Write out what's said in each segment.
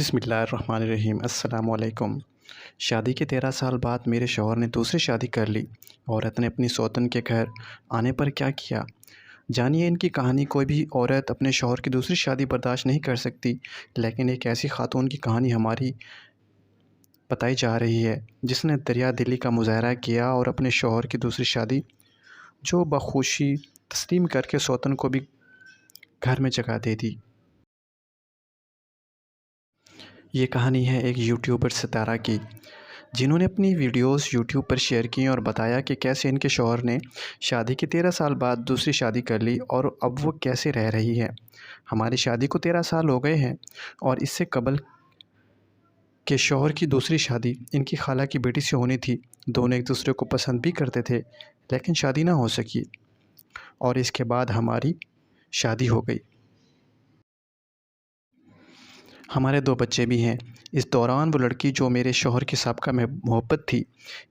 بسم اللہ الرحمن الرحیم۔ السلام علیکم۔ شادی کے 13 سال بعد میرے شوہر نے دوسری شادی کر لی۔ عورت نے اپنی سوتن کے گھر آنے پر کیا کیا، جانیے ان کی کہانی۔ کوئی بھی عورت اپنے شوہر کی دوسری شادی برداشت نہیں کر سکتی، لیکن ایک ایسی خاتون کی کہانی ہماری بتائی جا رہی ہے جس نے دریا دلی کا مظاہرہ کیا اور اپنے شوہر کی دوسری شادی جو بخوشی تسلیم کر کے سوتن کو بھی گھر میں جگہ دے دی۔ یہ کہانی ہے ایک یوٹیوبر ستارہ کی، جنہوں نے اپنی ویڈیوز یوٹیوب پر شیئر کی اور بتایا کہ کیسے ان کے شوہر نے شادی کے 13 سال بعد دوسری شادی کر لی اور اب وہ کیسے رہ رہی ہے۔ ہماری شادی کو 13 سال ہو گئے ہیں اور اس سے قبل کہ شوہر کی دوسری شادی ان کی خالہ کی بیٹی سے ہونی تھی۔ دونوں ایک دوسرے کو پسند بھی کرتے تھے، لیکن شادی نہ ہو سکی اور اس کے بعد ہماری شادی ہو گئی۔ ہمارے 2 بچے بھی ہیں۔ اس دوران وہ لڑکی جو میرے شوہر کی سابقہ میں محبت تھی،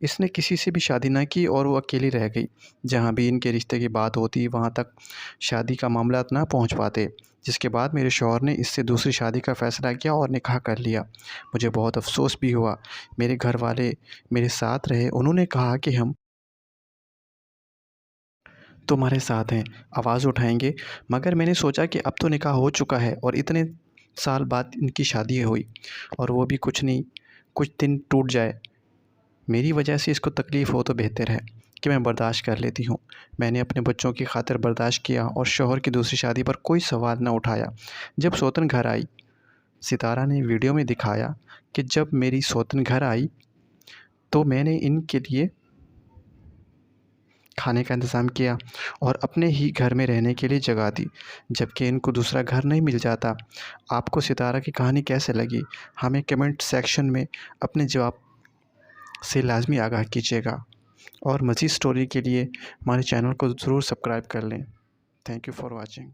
اس نے کسی سے بھی شادی نہ کی اور وہ اکیلی رہ گئی۔ جہاں بھی ان کے رشتے کی بات ہوتی وہاں تک شادی کا معاملات نہ پہنچ پاتے، جس کے بعد میرے شوہر نے اس سے دوسری شادی کا فیصلہ کیا اور نکاح کر لیا۔ مجھے بہت افسوس بھی ہوا۔ میرے گھر والے میرے ساتھ رہے، انہوں نے کہا کہ ہم تمہارے ساتھ ہیں، آواز اٹھائیں گے، مگر میں نے سوچا کہ اب تو نکاح ہو چکا ہے اور اتنے سال بعد ان کی شادی ہوئی اور وہ بھی کچھ دن ٹوٹ جائے، میری وجہ سے اس کو تکلیف ہو تو بہتر ہے کہ میں برداشت کر لیتی ہوں۔ میں نے اپنے بچوں کی خاطر برداشت کیا اور شوہر کی دوسری شادی پر کوئی سوال نہ اٹھایا۔ جب سوتن گھر آئی، ستارہ نے ویڈیو میں دکھایا کہ جب میری سوتن گھر آئی تو میں نے ان کے لیے کھانے کا انتظام کیا اور اپنے ہی گھر میں رہنے کے لیے جگہ دی، جبکہ ان کو دوسرا گھر نہیں مل جاتا۔ آپ کو ستارہ کی کہانی کیسے لگی، ہمیں کمنٹ سیکشن میں اپنے جواب سے لازمی آگاہ کیجیے گا اور مزید سٹوری کے لیے ہمارے چینل کو ضرور سبسکرائب کر لیں۔ Thank you for watching.